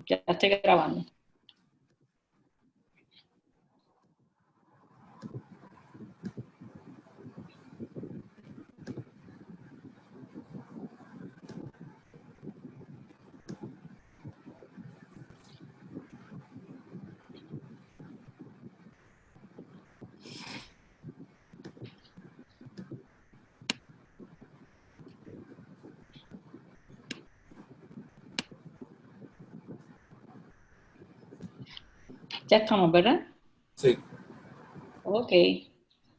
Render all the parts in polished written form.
Ya estoy grabando. Ya estamos, ¿verdad? Sí. Ok.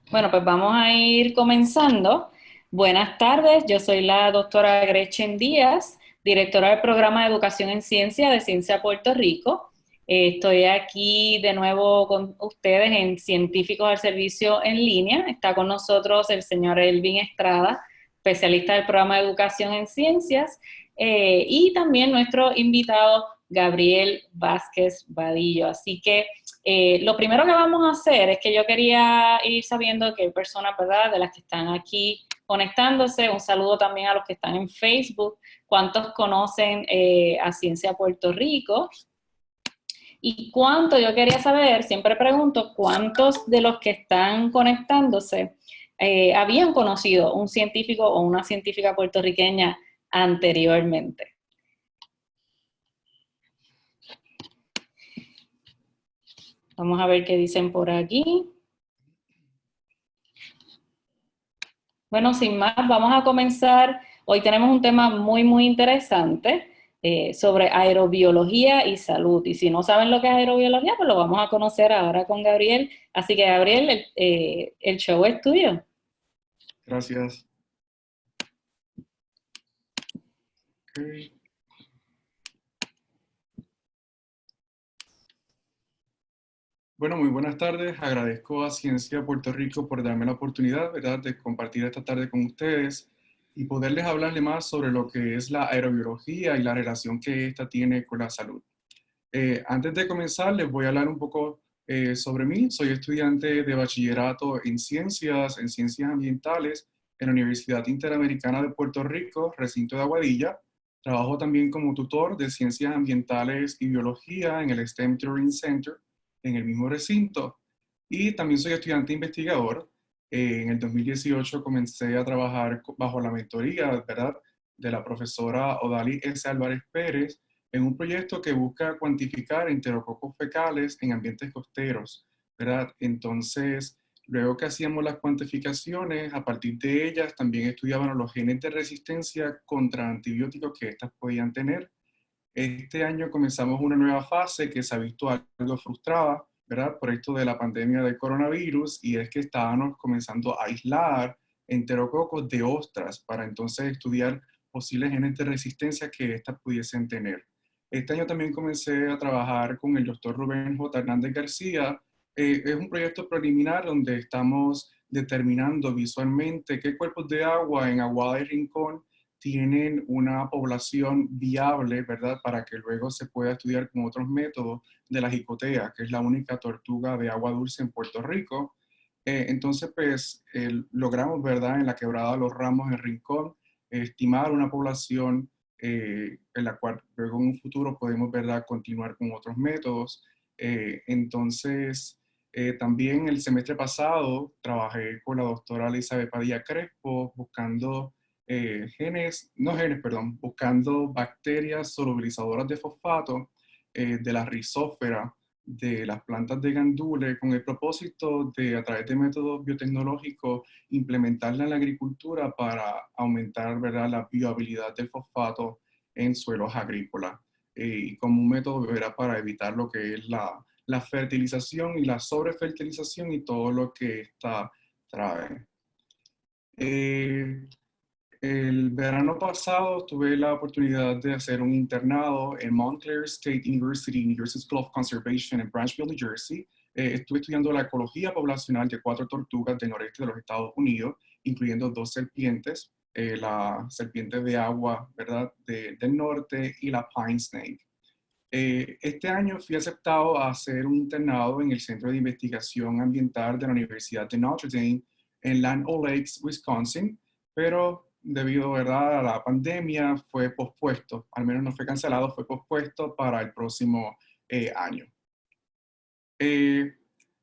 Bueno, pues vamos a ir comenzando. Buenas tardes, yo soy la doctora Gretchen Díaz, directora del programa de Educación en Ciencia de Ciencia Puerto Rico. Estoy aquí de nuevo con ustedes en Científicos al Servicio en Línea. Está con nosotros el señor Elvin Estrada, especialista del programa de Educación en Ciencias, y también nuestro invitado Gabriel Vázquez Vadillo. Así que lo primero que vamos a hacer es que yo quería ir sabiendo que hay personas, ¿verdad?, de las que están aquí conectándose. Un saludo también a los que están en Facebook. ¿Cuántos conocen a Ciencia Puerto Rico? Y cuánto, yo quería saber, siempre pregunto, ¿cuántos de los que están conectándose habían conocido un científico o una científica puertorriqueña anteriormente? Vamos a ver qué dicen por aquí. Bueno, sin más, vamos a comenzar. Hoy tenemos un tema muy interesante sobre aerobiología y salud. Y si no saben lo que es aerobiología, pues lo vamos a conocer ahora con Gabriel. Así que, Gabriel, el show es tuyo. Gracias. Okay. Bueno, muy buenas tardes. Agradezco a Ciencia Puerto Rico por darme la oportunidad, ¿verdad?, de compartir esta tarde con ustedes y poderles hablarle más sobre lo que es la aerobiología y la relación que esta tiene con la salud. Antes de comenzar, les voy a hablar un poco sobre mí. Soy estudiante de bachillerato en ciencias ambientales en la Universidad Interamericana de Puerto Rico, recinto de Aguadilla. Trabajo también como tutor de ciencias ambientales y biología en el STEM Turing Center, en el mismo recinto. Y también soy estudiante investigador. En el 2018 comencé a trabajar bajo la mentoría, ¿verdad?, de la profesora Odali S. Álvarez Pérez, en un proyecto que busca cuantificar enterococos fecales en ambientes costeros, ¿verdad? Entonces, luego que hacíamos las cuantificaciones, a partir de ellas también estudiábamos los genes de resistencia contra antibióticos que éstas podían tener. Este año comenzamos una nueva fase que se ha visto algo frustrada, ¿verdad?, por esto de la pandemia del coronavirus, y es que estábamos comenzando a aislar enterococos de ostras para entonces estudiar posibles genes de resistencia que éstas pudiesen tener. Este año también comencé a trabajar con el doctor Rubén J. Hernández García. Es un proyecto preliminar donde estamos determinando visualmente qué cuerpos de agua en Aguada y Rincón tienen una población viable, ¿verdad?, para que luego se pueda estudiar con otros métodos de la jicotea, que es la única tortuga de agua dulce en Puerto Rico. Entonces, pues, logramos, ¿verdad?, en la quebrada de los Ramos en Rincón, estimar una población en la cual luego en un futuro podemos, ¿verdad?, continuar con otros métodos. También el semestre pasado trabajé con la doctora Elizabeth Padilla Crespo buscando buscando bacterias solubilizadoras de fosfato de la rizósfera de las plantas de gandule con el propósito de, a través de métodos biotecnológicos, implementarla en la agricultura para aumentar, ¿verdad?, la viabilidad del fosfato en suelos agrícolas. Y como un método, ¿verdad?, para evitar lo que es la fertilización y la sobrefertilización y todo lo que esta trae. El verano pasado tuve la oportunidad de hacer un internado en Montclair State University, New Jersey School of Conservation en Branchville, New Jersey. Estuve estudiando la ecología poblacional de 4 tortugas del noreste de los Estados Unidos, incluyendo 2 serpientes, la serpiente de agua, ¿verdad?, del norte, y la pine snake. Este año fui aceptado a hacer un internado en el Centro de Investigación Ambiental de la Universidad de Notre Dame en Land O'Lakes, Wisconsin, pero debido, ¿verdad?, a la pandemia, fue pospuesto, al menos no fue cancelado, fue pospuesto para el próximo año. Eh,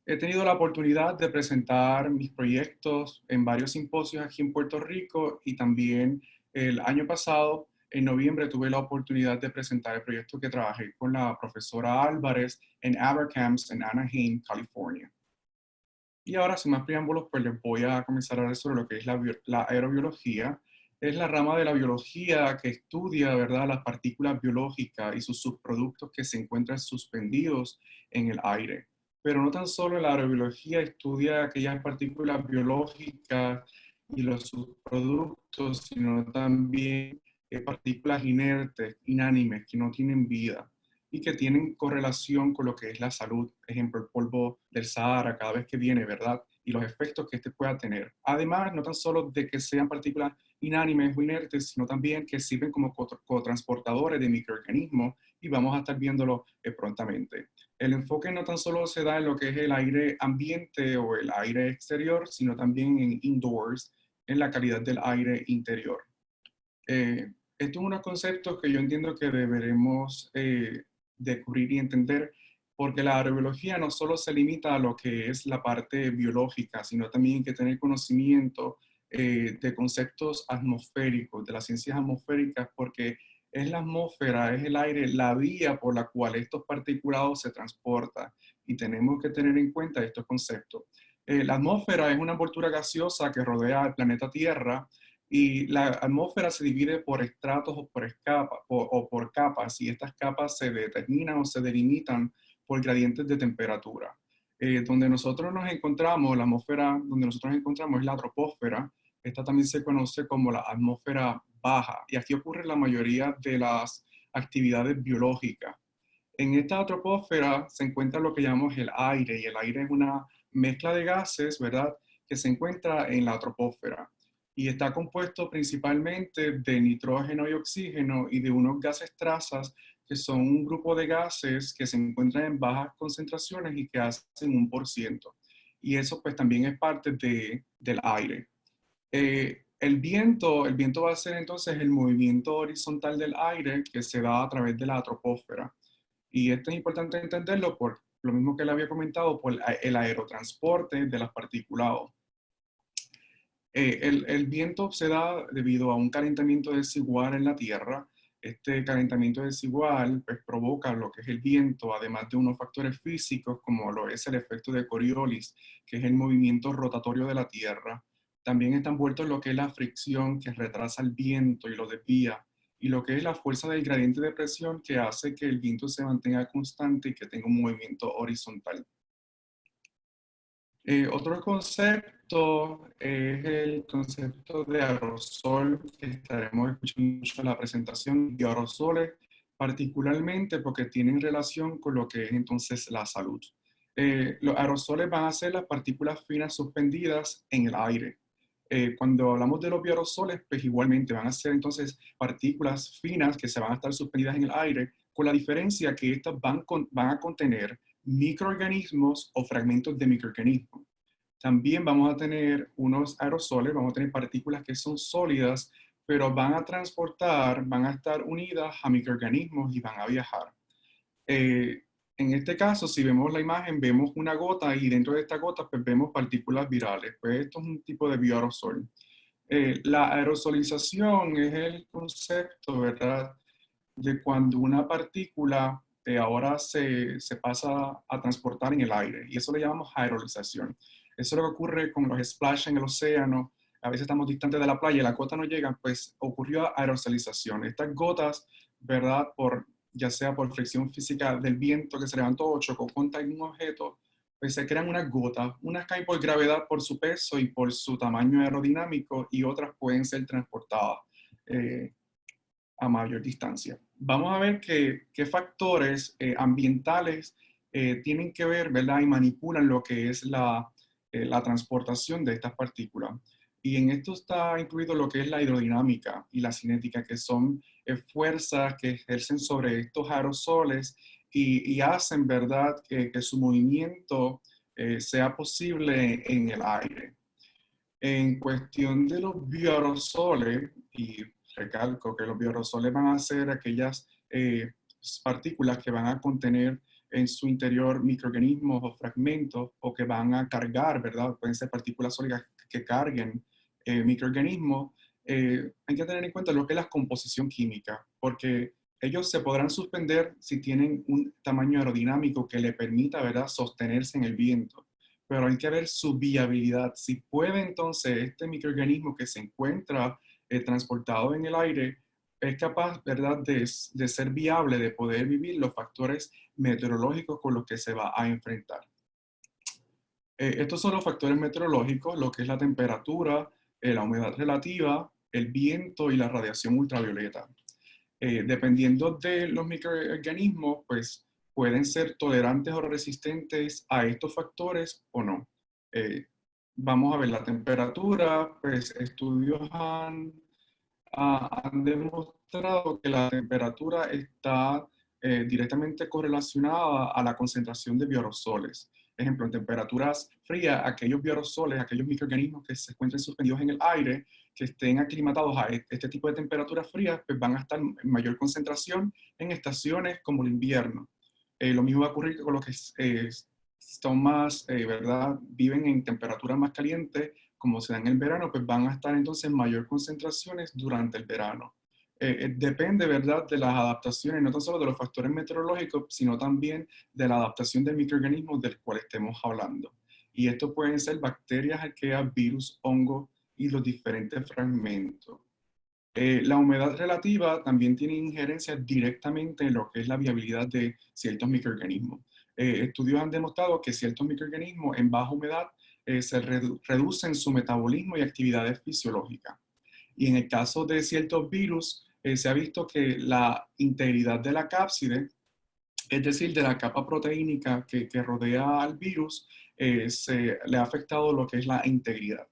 He tenido la oportunidad de presentar mis proyectos en varios simposios aquí en Puerto Rico y también el año pasado, en noviembre, tuve la oportunidad de presentar el proyecto que trabajé con la profesora Álvarez en Abercamps en Anaheim, California. Y ahora, sin más preámbulos, pues les voy a comenzar a hablar sobre lo que es la aerobiología. Es la rama de la biología que estudia, ¿verdad?, las partículas biológicas y sus subproductos que se encuentran suspendidos en el aire. Pero no tan solo la aerobiología estudia aquellas partículas biológicas y los subproductos, sino también partículas inertes, inánimes, que no tienen vida y que tienen correlación con lo que es la salud, ejemplo, el polvo del Sahara cada vez que viene, ¿verdad? Y los efectos que este pueda tener. Además, no tan solo de que sean partículas inánimes o inertes, sino también que sirven como cotransportadores de microorganismos y vamos a estar viéndolo prontamente. El enfoque no tan solo se da en lo que es el aire ambiente o el aire exterior, sino también en indoors, en la calidad del aire interior. Estos son unos conceptos que yo entiendo que deberemos descubrir y entender, porque la aerobiología no solo se limita a lo que es la parte biológica, sino también hay que tener conocimiento de conceptos atmosféricos, de las ciencias atmosféricas, porque es la atmósfera, es el aire, la vía por la cual estos particulados se transportan y tenemos que tener en cuenta estos conceptos. La atmósfera es una envoltura gaseosa que rodea el planeta Tierra y la atmósfera se divide por estratos o por capas, y estas capas se determinan o se delimitan por gradientes de temperatura. Donde nosotros nos encontramos, la atmósfera donde nosotros nos encontramos es la troposfera. Esta también se conoce como la atmósfera baja, y aquí ocurre la mayoría de las actividades biológicas. En esta troposfera se encuentra lo que llamamos el aire, y el aire es una mezcla de gases, ¿verdad?, que se encuentra en la troposfera y está compuesto principalmente de nitrógeno y oxígeno y de unos gases trazas que son un grupo de gases que se encuentran en bajas concentraciones y que hacen 1%. Y eso pues también es parte del aire. El viento va a ser entonces el movimiento horizontal del aire que se da a través de la troposfera. Y esto es importante entenderlo por lo mismo que le había comentado, por el aerotransporte de las partículas. El viento se da debido a un calentamiento desigual en la Tierra. Este calentamiento desigual pues, provoca lo que es el viento, además de unos factores físicos como lo es el efecto de Coriolis, que es el movimiento rotatorio de la Tierra. También está envuelto en lo que es la fricción que retrasa el viento y lo desvía, y lo que es la fuerza del gradiente de presión que hace que el viento se mantenga constante y que tenga un movimiento horizontal. Otro concepto es el concepto de aerosol, que estaremos escuchando mucho en la presentación de aerosoles, particularmente porque tienen relación con lo que es entonces la salud. Los aerosoles van a ser las partículas finas suspendidas en el aire. Cuando hablamos de los bioaerosoles, pues igualmente van a ser entonces partículas finas que se van a estar suspendidas en el aire, con la diferencia que estas van a contener microorganismos o fragmentos de microorganismos. También vamos a tener unos aerosoles, vamos a tener partículas que son sólidas, pero van a transportar, van a estar unidas a microorganismos y van a viajar. En este caso, si vemos la imagen, vemos una gota y dentro de esta gota pues, vemos partículas virales. Pues esto es un tipo de bioaerosol. La aerosolización es el concepto, ¿verdad?, de cuando una partícula ahora se pasa a transportar en el aire, y eso le llamamos aerolización. Eso es lo que ocurre con los splash en el océano. A veces estamos distantes de la playa y las gotas no llegan, pues ocurrió aerosolización. Estas gotas, ¿verdad?, ya sea por fricción física del viento que se levantó o chocó contra algún objeto, pues se crean unas caen por gravedad por su peso y por su tamaño aerodinámico, y otras pueden ser transportadas a mayor distancia. Vamos a ver qué factores ambientales tienen que ver, ¿verdad?, y manipulan lo que es la transportación de estas partículas. Y en esto está incluido lo que es la aerodinámica y la cinética, que son fuerzas que ejercen sobre estos aerosoles y hacen, ¿verdad?, que su movimiento sea posible en el aire. En cuestión de los bioaerosoles, y recalco que los bioaerosoles van a ser aquellas partículas que van a contener en su interior microorganismos o fragmentos o que van a cargar, ¿verdad? Pueden ser partículas sólidas que carguen microorganismos. Hay que tener en cuenta lo que es la composición química, porque ellos se podrán suspender si tienen un tamaño aerodinámico que le permita, ¿verdad?, sostenerse en el viento. Pero hay que ver su viabilidad. Si puede entonces este microorganismo que se encuentra transportado en el aire, es capaz, ¿verdad?, de ser viable, de poder vivir los factores meteorológicos con los que se va a enfrentar. Estos son los factores meteorológicos, lo que es la temperatura, la humedad relativa, el viento y la radiación ultravioleta. Dependiendo de los microorganismos, pues pueden ser tolerantes o resistentes a estos factores o no. Vamos a ver la temperatura, pues estudios han demostrado que la temperatura está directamente correlacionada a la concentración de bioaerosoles. Ejemplo, en temperaturas frías, aquellos bioaerosoles, aquellos microorganismos que se encuentren suspendidos en el aire, que estén aclimatados a este tipo de temperaturas frías, pues van a estar en mayor concentración en estaciones como el invierno. Lo mismo va a ocurrir con los que son más, ¿verdad? Viven en temperaturas más calientes, como se da en el verano, pues van a estar entonces en mayor concentraciones durante el verano. Depende, ¿verdad?, de las adaptaciones, no tan solo de los factores meteorológicos, sino también de la adaptación del microorganismo del cual estemos hablando. Y estos pueden ser bacterias, arqueas, virus, hongos y los diferentes fragmentos. La humedad relativa también tiene injerencia directamente en lo que es la viabilidad de ciertos microorganismos. Estudios han demostrado que ciertos microorganismos en baja humedad se reducen su metabolismo y actividades fisiológicas. Y en el caso de ciertos virus, se ha visto que la integridad de la cápside, es decir, de la capa proteínica que rodea al virus, se le ha afectado lo que es la integridad.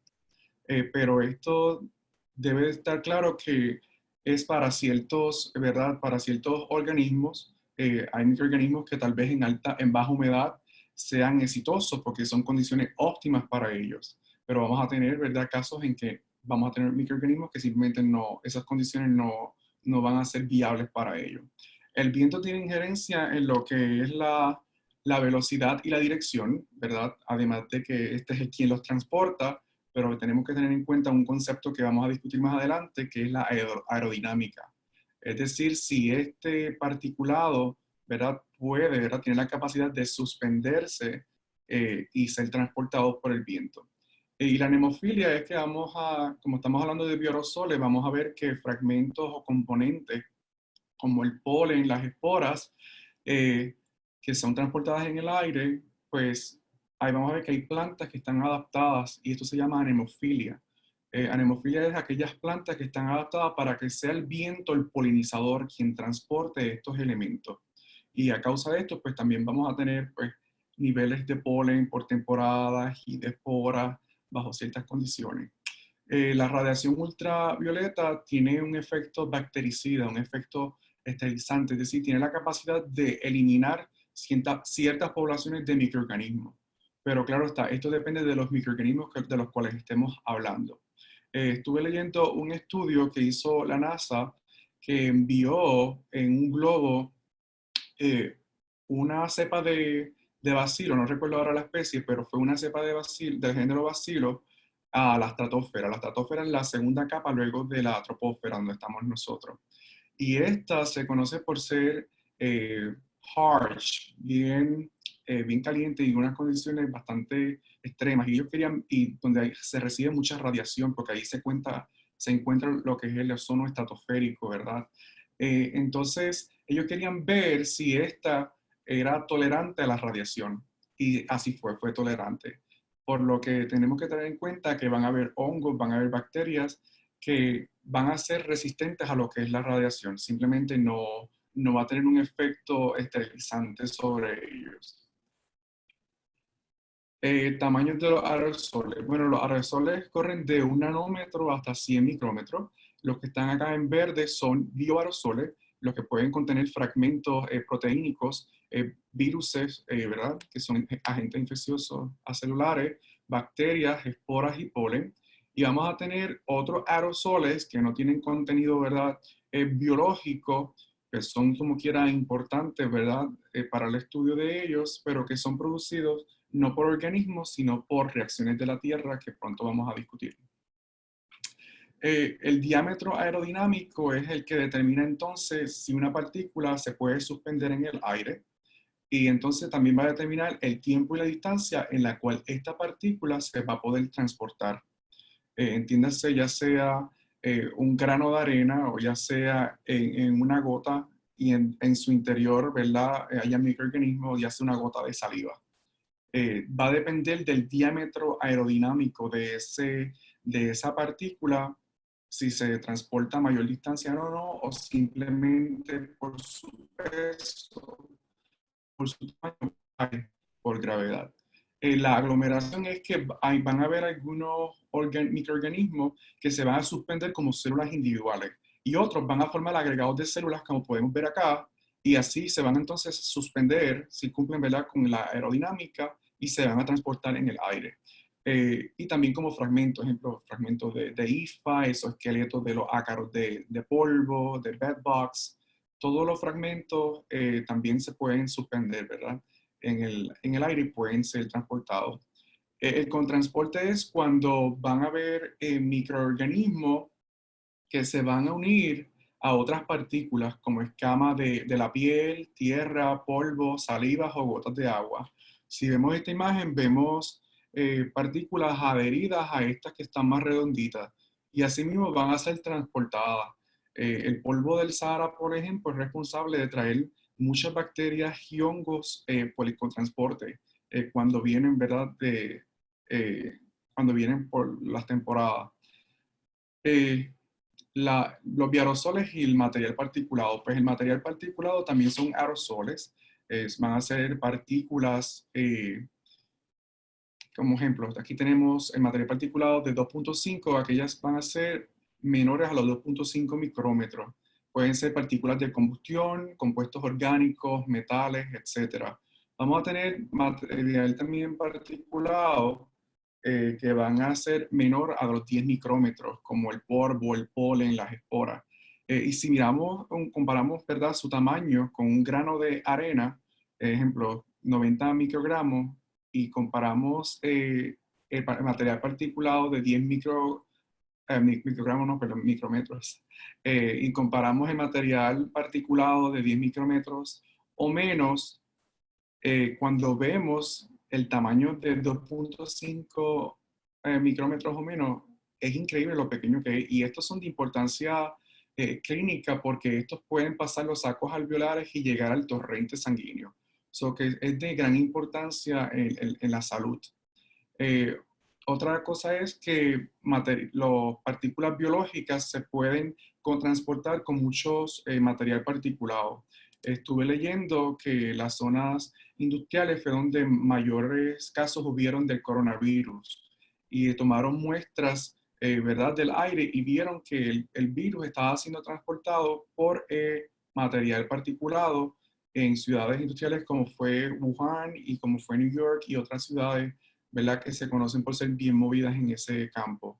Pero esto debe estar claro que es para ciertos, ¿verdad? Para ciertos organismos. Hay microorganismos que tal vez en baja humedad sean exitosos porque son condiciones óptimas para ellos. Pero vamos a tener, ¿verdad?, casos en que vamos a tener microorganismos que simplemente no, esas condiciones no van a ser viables para ellos. El viento tiene injerencia en lo que es la velocidad y la dirección, ¿verdad? Además de que este es quien los transporta, pero tenemos que tener en cuenta un concepto que vamos a discutir más adelante, que es la aerodinámica. Es decir, si este particulado, ¿verdad?, puede, ¿verdad?, tiene la capacidad de suspenderse y ser transportado por el viento. Y la nemofilia es que como estamos hablando de bioaerosoles, vamos a ver que fragmentos o componentes como el polen, las esporas, que son transportadas en el aire, pues ahí vamos a ver que hay plantas que están adaptadas y esto se llama anemofilia. Anemofilia es aquellas plantas que están adaptadas para que sea el viento, el polinizador, quien transporte estos elementos. Y a causa de esto, pues también vamos a tener pues, niveles de polen por temporadas y de esporas bajo ciertas condiciones. La radiación ultravioleta tiene un efecto bactericida, un efecto esterilizante, es decir, tiene la capacidad de eliminar ciertas poblaciones de microorganismos. Pero claro está, esto depende de los microorganismos de los cuales estemos hablando. Estuve leyendo un estudio que hizo la NASA que envió en un globo una cepa de bacilo, no recuerdo ahora la especie, pero fue una cepa de bacilo, del género bacilo, a la estratosfera. La estratosfera es la segunda capa luego de la troposfera, donde estamos nosotros. Y esta se conoce por ser harsh, bien caliente y en unas condiciones bastante extremas. Y ellos querían, y donde se recibe mucha radiación, porque ahí se encuentra lo que es el ozono estratosférico, ¿verdad? Entonces, ellos querían ver si esta era tolerante a la radiación. Y así fue tolerante. Por lo que tenemos que tener en cuenta que van a haber hongos, van a haber bacterias que van a ser resistentes a lo que es la radiación. Simplemente no va a tener un efecto esterilizante sobre ellos. Tamaños de los aerosoles. Bueno, los aerosoles corren de 1 nanómetro hasta 100 micrómetros. Los que están acá en verde son bioaerosoles, los que pueden contener fragmentos proteínicos, viruses, ¿verdad?, que son agentes infecciosos acelulares, bacterias, esporas y polen. y vamos a tener otros aerosoles que no tienen contenido, ¿verdad? Biológico, que son como quiera importantes, ¿verdad? Para el estudio de ellos, pero que son producidos no por organismos, sino por reacciones de la Tierra que pronto vamos a discutir. El diámetro aerodinámico es el que determina entonces si una partícula se puede suspender en el aire, y entonces también va a determinar el tiempo y la distancia en la cual esta partícula se va a poder transportar. Entiéndase, ya sea un grano de arena o ya sea en una gota y en su interior, ¿verdad? Haya microorganismos, ya sea una gota de saliva. Va a depender del diámetro aerodinámico de esa partícula, si se transporta a mayor distancia o no, o simplemente por su peso, por su tamaño, por gravedad. La aglomeración es que van a haber algunos microorganismos que se van a suspender como células individuales y otros van a formar agregados de células como podemos ver acá, y así se van entonces a suspender si cumplen, ¿verdad?, con la aerodinámica y se van a transportar en el aire. Y también como fragmentos, ejemplo, fragmentos de IFA, esos esqueletos de los ácaros de polvo, de bedbugs, todos los fragmentos también se pueden suspender, ¿verdad?, en el aire y pueden ser transportados. El contransporte es cuando van a haber microorganismos que se van a unir a otras partículas como escamas de la piel, tierra, polvo, salivas o gotas de agua. Si vemos esta imagen, vemos partículas adheridas a estas que están más redonditas y asimismo van a ser transportadas. El polvo del Sahara, por ejemplo, es responsable de traer muchas bacterias y hongos por el transporte cuando vienen, ¿verdad? Cuando vienen por las temporadas. Eh, los bioaerosoles y el material particulado. Pues el material particulado también son aerosoles. Van a ser partículas, como ejemplo, aquí tenemos el material particulado de 2.5, aquellas van a ser menores a los 2.5 micrómetros. Pueden ser partículas de combustión, compuestos orgánicos, metales, etc. Vamos a tener material también particulado que van a ser menor a los 10 micrómetros, como el polvo, el polen, las esporas. Y si miramos, comparamos, ¿verdad?, su tamaño con un grano de arena, ejemplo, 90 microgramos, y comparamos el material particulado de 10 microgramos, no, perdón, micrómetros, y comparamos el material particulado de 10 micrómetros o menos, cuando vemos el tamaño de 2.5 micrómetros o menos, es increíble lo pequeño que es. Y estos son de importancia clínica porque estos pueden pasar los sacos alveolares y llegar al torrente sanguíneo. So que es de gran importancia en la salud. Eh, Otra cosa es que las partículas biológicas se pueden transportar con muchos material particulado. Estuve leyendo que las zonas industriales fue donde mayores casos hubieron del coronavirus y tomaron muestras, ¿verdad?, del aire y vieron que el virus estaba siendo transportado por material particulado en ciudades industriales como fue Wuhan y como fue New York y otras ciudades, ¿verdad?, que se conocen por ser bien movidas en ese campo.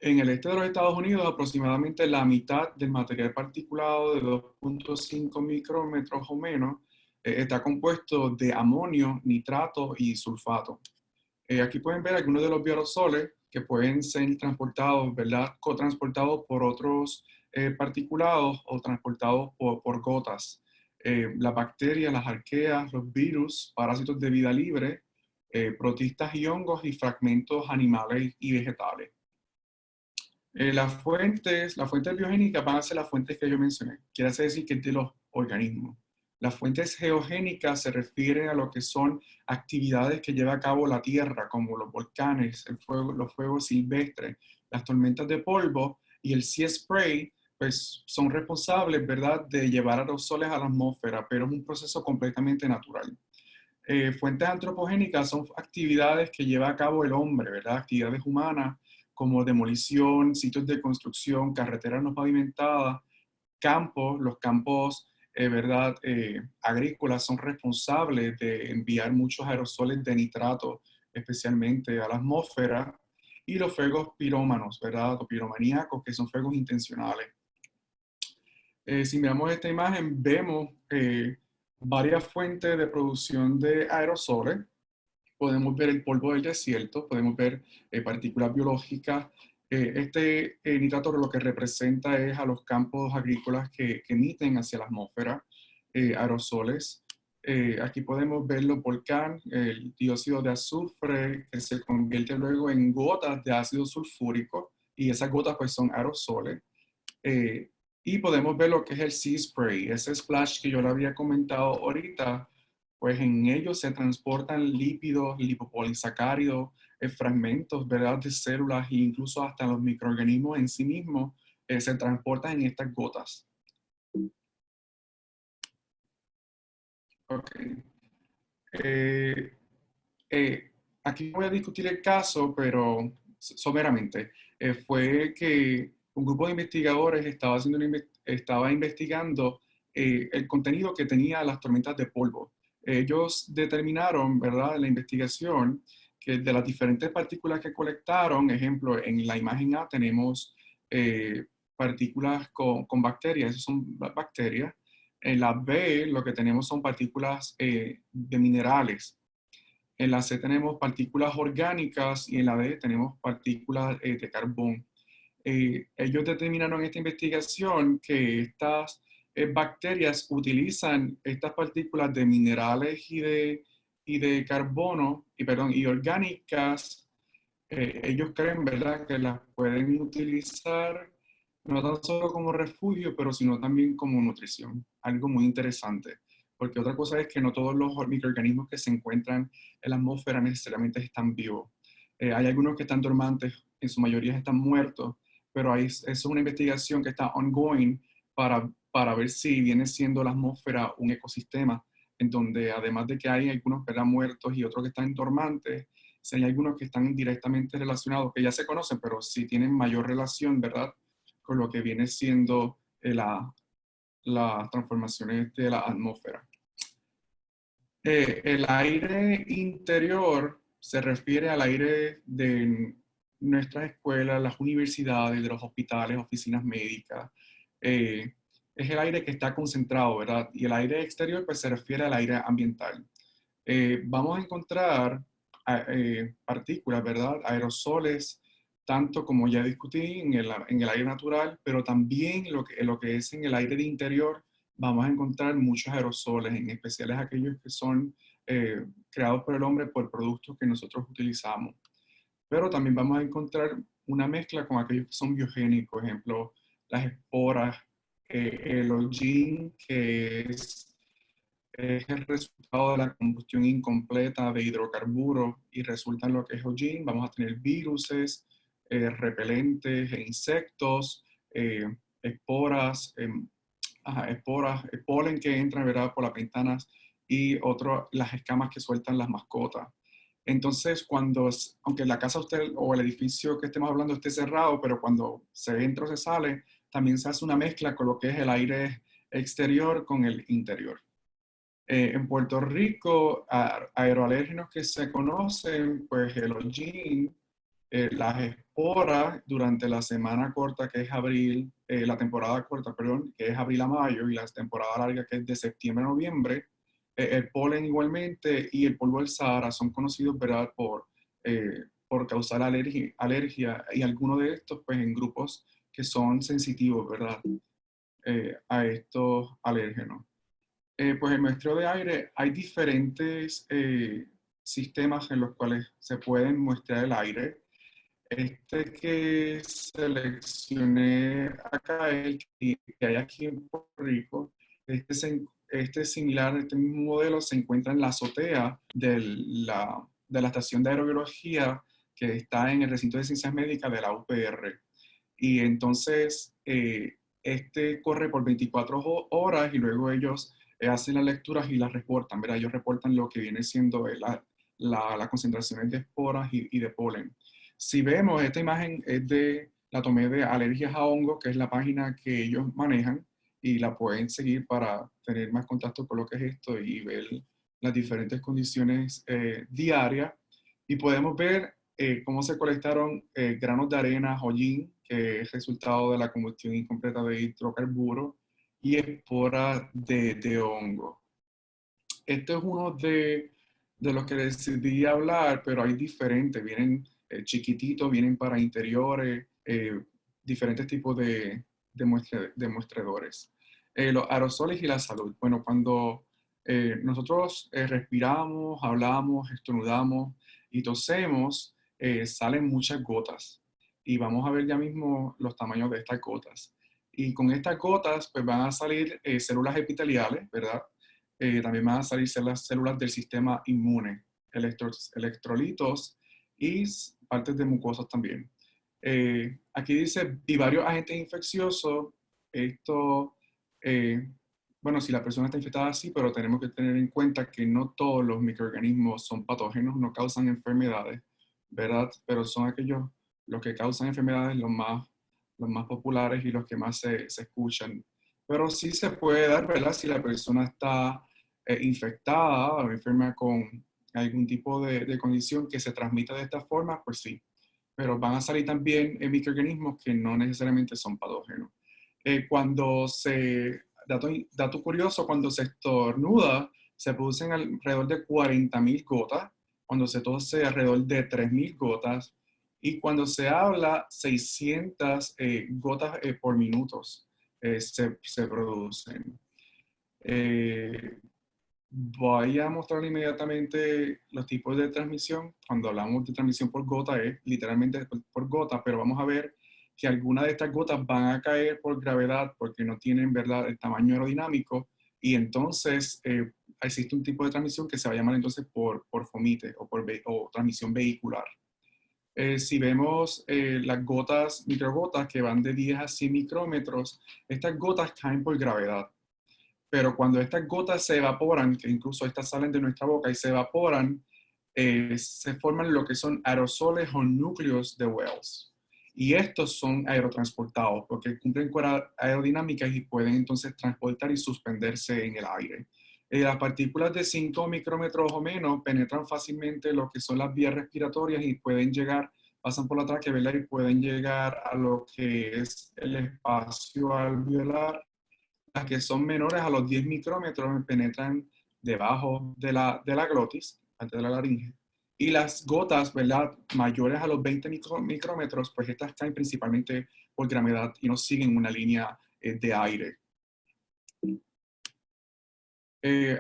En el este de los Estados Unidos, aproximadamente la mitad del material particulado de 2.5 micrómetros o menos está compuesto de amonio, nitrato y sulfato. Aquí pueden ver algunos de los bioaerosoles que pueden ser transportados, ¿verdad?, cotransportados por otros particulados o transportados por gotas. Las bacterias, las arqueas, los virus, parásitos de vida libre, protistas y hongos y fragmentos animales y vegetales. Las fuentes biogénicas van a ser las fuentes que yo mencioné. Quiere decir que es de los organismos. Las fuentes geogénicas se refieren a lo que son actividades que lleva a cabo la Tierra, como los volcanes, los fuegos silvestres, las tormentas de polvo y el sea spray, pues son responsables, ¿verdad?, de llevar aerosoles a la atmósfera, pero es un proceso completamente natural. Fuentes antropogénicas son actividades que lleva a cabo el hombre, ¿verdad? Actividades humanas como demolición, sitios de construcción, carreteras no pavimentadas, campos. Los campos, ¿verdad?, agrícolas son responsables de enviar muchos aerosoles de nitrato, especialmente a la atmósfera. y los fuegos pirómanos, ¿verdad? O piromaníacos, que son fuegos intencionales. Si miramos esta imagen, vemos varias fuentes de producción de aerosoles. Podemos ver el polvo del desierto, podemos ver partículas biológicas. Nitrato lo que representa es a los campos agrícolas que emiten hacia la atmósfera aerosoles. Aquí podemos ver los volcanes, el dióxido de azufre que se convierte luego en gotas de ácido sulfúrico y esas gotas pues son aerosoles. Y podemos ver lo que es el sea spray, ese splash que yo le había comentado ahorita, pues en ellos se transportan lípidos, lipopolisacáridos, fragmentos, ¿verdad?, de células e incluso hasta los microorganismos en sí mismos se transportan en estas gotas. Okay. Eh, Aquí voy a discutir el caso, pero someramente. Fue que un grupo de investigadores estaba investigando el contenido que tenía las tormentas de polvo. Ellos determinaron, ¿verdad?, en la investigación que de las diferentes partículas que colectaron, ejemplo, en la imagen A tenemos partículas con bacterias, esas son bacterias. En la B lo que tenemos son partículas de minerales. En la C tenemos partículas orgánicas y en la D tenemos partículas de carbón. Ellos determinaron en esta investigación que estas bacterias utilizan estas partículas de minerales y de carbono, y orgánicas. Ellos creen, ¿verdad?, que las pueden utilizar no tan solo como refugio, pero sino también como nutrición. Algo muy interesante. Porque otra cosa es que no todos los microorganismos que se encuentran en la atmósfera necesariamente están vivos. Hay algunos que están dormantes, en su mayoría están muertos, pero es una investigación que está ongoing para ver si viene siendo la atmósfera un ecosistema en donde además de que hay algunos que están muertos y otros que están dormantes, si hay algunos que están directamente relacionados, que ya se conocen, pero sí tienen mayor relación, ¿verdad?, con lo que viene siendo las transformaciones de la atmósfera. El aire interior se refiere al aire de nuestras escuelas, las universidades, de los hospitales, oficinas médicas. Es el aire que está concentrado, ¿verdad? Y el aire exterior pues se refiere al aire ambiental. Vamos a encontrar partículas, ¿verdad? Aerosoles, tanto como ya discutí en el aire natural, pero también lo que es en el aire de interior, vamos a encontrar muchos aerosoles, en especial aquellos que son creados por el hombre por productos que nosotros utilizamos. Pero también vamos a encontrar una mezcla con aquellos que son biogénicos, por ejemplo, las esporas, el hollín, que es el resultado de la combustión incompleta de hidrocarburos y resulta en lo que es hollín. Vamos a tener viruses, repelentes e insectos, esporas, polen que entran, ¿verdad?, por las ventanas y las escamas que sueltan las mascotas. Entonces, aunque la casa usted o el edificio que estemos hablando esté cerrado, pero cuando se entra o se sale, también se hace una mezcla con lo que es el aire exterior con el interior. En Puerto Rico, aeroalérgenos que se conocen, pues el hollín, las esporas durante la semana corta que es abril, la temporada corta, perdón, que es abril a mayo, y la temporada larga que es de septiembre a noviembre, el polen igualmente y el polvo del Sahara son conocidos, ¿verdad?, por causar alergia y algunos de estos pues en grupos que son sensitivos, ¿verdad?, a estos alérgenos. Pues en muestreo de aire hay diferentes sistemas en los cuales se pueden muestrear el aire. Este que seleccioné acá, el que hay aquí en Puerto Rico, este similar, este mismo modelo se encuentra en la azotea de la estación de aerobiología que está en el recinto de ciencias médicas de la UPR. Y entonces, este corre por 24 horas y luego ellos hacen las lecturas y las reportan, ¿verdad? Ellos reportan lo que viene siendo las concentraciones de esporas y de polen. Si vemos, esta imagen la tomé de Alergias a Hongos, que es la página que ellos manejan y la pueden seguir para tener más contacto con lo que es esto y ver las diferentes condiciones diarias. Y podemos ver cómo se colectaron granos de arena, hollín, que es resultado de la combustión incompleta de hidrocarburos, y esporas de hongo. Este es uno de los que decidí hablar, pero hay diferentes, vienen chiquititos, vienen para interiores, diferentes tipos de muestradores. Los aerosoles y la salud. Bueno, cuando nosotros respiramos, hablamos, estornudamos y tosemos, salen muchas gotas. Y vamos a ver ya mismo los tamaños de estas gotas. Y con estas gotas, pues van a salir células epiteliales, ¿verdad? También van a salir las células del sistema inmune, electrolitos y partes de mucosas también. Aquí dice, y varios agentes infecciosos. Esto, eh, bueno, si la persona está infectada, sí, pero tenemos que tener en cuenta que no todos los microorganismos son patógenos, no causan enfermedades, ¿verdad? Pero son aquellos los que causan enfermedades los más populares y los que más se escuchan. Pero sí se puede dar, ¿verdad? Si la persona está infectada o enferma con algún tipo de condición que se transmita de esta forma, pues sí. Pero van a salir también microorganismos que no necesariamente son patógenos. Dato curioso, cuando se estornuda, se producen alrededor de 40.000 gotas, cuando se tose alrededor de 3.000 gotas, y cuando se habla, 600 gotas por minutos se producen. Eh, Voy a mostrar inmediatamente los tipos de transmisión. Cuando hablamos de transmisión por gota es literalmente por gota, pero vamos a ver que algunas de estas gotas van a caer por gravedad porque no tienen, ¿verdad?, el tamaño aerodinámico, y entonces existe un tipo de transmisión que se va a llamar entonces por fomite o transmisión vehicular. Si vemos las gotas, microgotas que van de 10 a 100 micrómetros, estas gotas caen por gravedad. Pero cuando estas gotas se evaporan, que incluso estas salen de nuestra boca y se evaporan, se forman lo que son aerosoles o núcleos de Wells. Y estos son aerotransportados porque cumplen con aerodinámicas y pueden entonces transportar y suspenderse en el aire. Las partículas de 5 micrómetros o menos penetran fácilmente lo que son las vías respiratorias y pueden llegar, pasan por la tráquea, ¿verdad?, y pueden llegar a lo que es el espacio alveolar. Las que son menores a los 10 micrómetros penetran debajo de la glotis, antes de la laringe. Y las gotas, ¿verdad?, mayores a los 20 micrómetros, pues estas caen principalmente por gravedad y no siguen una línea de aire.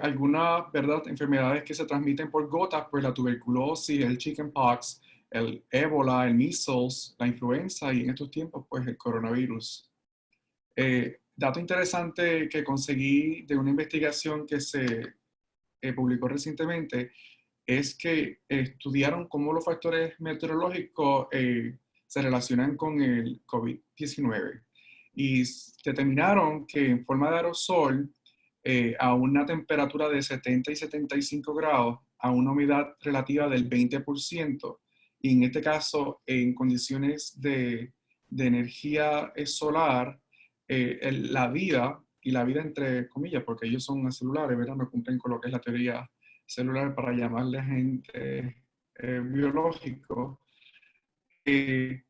Algunas, ¿verdad?, enfermedades que se transmiten por gotas, pues la tuberculosis, el chickenpox, el ébola, el measles, la influenza y en estos tiempos, pues el coronavirus. Dato interesante que conseguí de una investigación que se publicó recientemente es que estudiaron cómo los factores meteorológicos se relacionan con el COVID-19 y determinaron que en forma de aerosol, a una temperatura de 70 y 75 grados, a una humedad relativa del 20%, y en este caso en condiciones de energía solar, la vida, y la vida entre comillas, porque ellos son celulares, ¿verdad? No cumplen con lo que es la teoría celular para llamarle agente biológico, eh,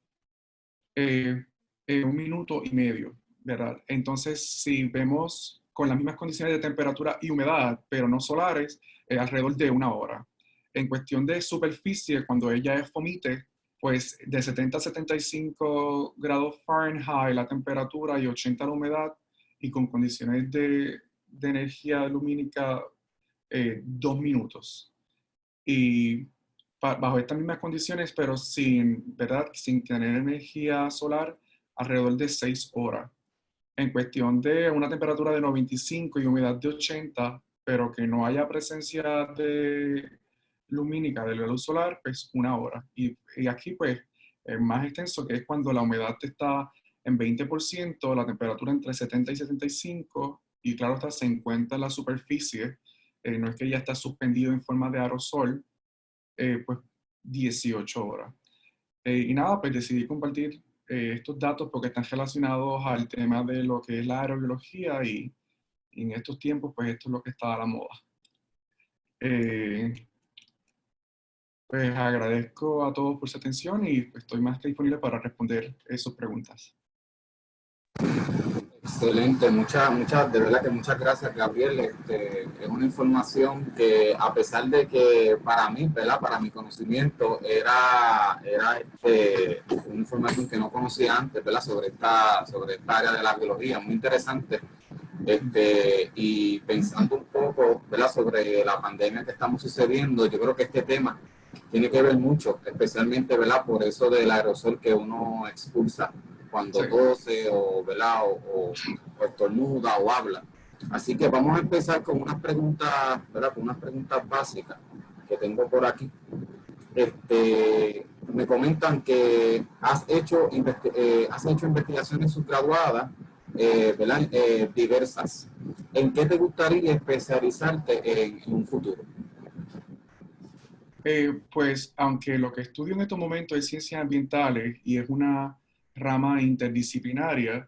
eh, 1 minuto y medio, ¿verdad? Entonces, si vemos con las mismas condiciones de temperatura y humedad, pero no solares, alrededor de 1 hora. En cuestión de superficie, cuando ella es fomite, pues de 70 a 75 grados Fahrenheit la temperatura y 80 la humedad, y con condiciones de energía lumínica 2 minutos. Y bajo estas mismas condiciones, pero sin, ¿verdad?, sin tener energía solar, alrededor de 6 horas. En cuestión de una temperatura de 95 y humedad de 80, pero que no haya presencia de lumínica de la luz solar, pues 1 hora. Y aquí, pues, es más extenso, que es cuando la humedad está en 20%, la temperatura entre 70 y 75, y claro está, se encuentra en la superficie, no es que ya está suspendido en forma de aerosol, pues 18 horas. Y nada, pues decidí compartir estos datos porque están relacionados al tema de lo que es la aerobiología, y en estos tiempos, pues esto es lo que está a la moda. Eh, Pues agradezco a todos por su atención y estoy más que disponible para responder sus preguntas. Excelente, de verdad que muchas gracias, Gabriel. Es una información que, a pesar de que para mí, ¿verdad? Para mi conocimiento, era una información que no conocía antes, ¿verdad? Sobre esta área de la biología, muy interesante. Y pensando un poco, ¿verdad? Sobre la pandemia que estamos sucediendo, yo creo que este tema tiene que ver mucho, especialmente, ¿verdad? Por eso del aerosol que uno expulsa cuando Sí. tose o, ¿verdad? O estornuda o habla. Así que vamos a empezar con unas preguntas, ¿verdad? Con unas preguntas básicas que tengo por aquí. Me comentan que has hecho investigaciones subgraduadas, ¿verdad? Diversas. ¿En qué te gustaría especializarte en un futuro? Pues aunque lo que estudio en estos momentos es ciencias ambientales y es una rama interdisciplinaria,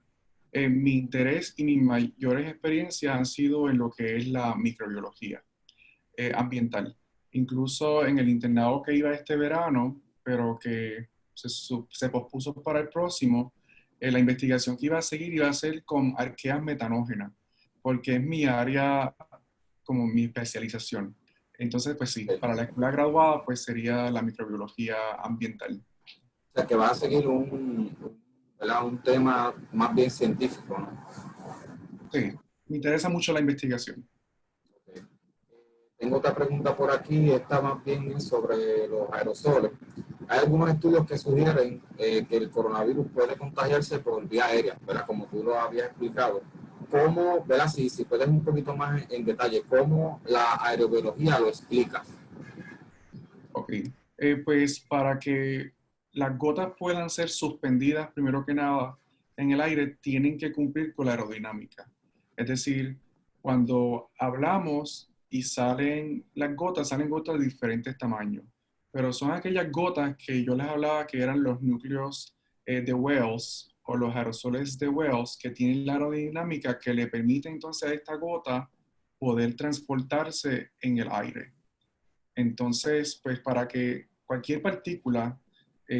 mi interés y mis mayores experiencias han sido en lo que es la microbiología ambiental. Incluso en el internado que iba este verano, pero que se pospuso para el próximo, la investigación que iba a seguir iba a ser con arqueas metanógenas, porque es mi área, como mi especialización. Entonces, pues sí, para la escuela graduada, pues sería la microbiología ambiental. O sea, que vas a seguir ¿verdad? Un tema más bien científico, ¿no? Sí, me interesa mucho la investigación. Okay. Tengo otra pregunta por aquí, esta más bien es sobre los aerosoles. Hay algunos estudios que sugieren que el coronavirus puede contagiarse por vía aérea, ¿verdad? Como tú lo habías explicado. ¿Cómo, ¿verdad? Si puedes un poquito más en detalle, cómo la aerobiología lo explica? Ok, pues para que las gotas puedan ser suspendidas, primero que nada, en el aire, tienen que cumplir con la aerodinámica. Es decir, cuando hablamos y salen gotas de diferentes tamaños, pero son aquellas gotas que yo les hablaba que eran los núcleos de Wells o los aerosoles de Wells que tienen la aerodinámica que le permite entonces a esta gota poder transportarse en el aire. Entonces, pues para que cualquier partícula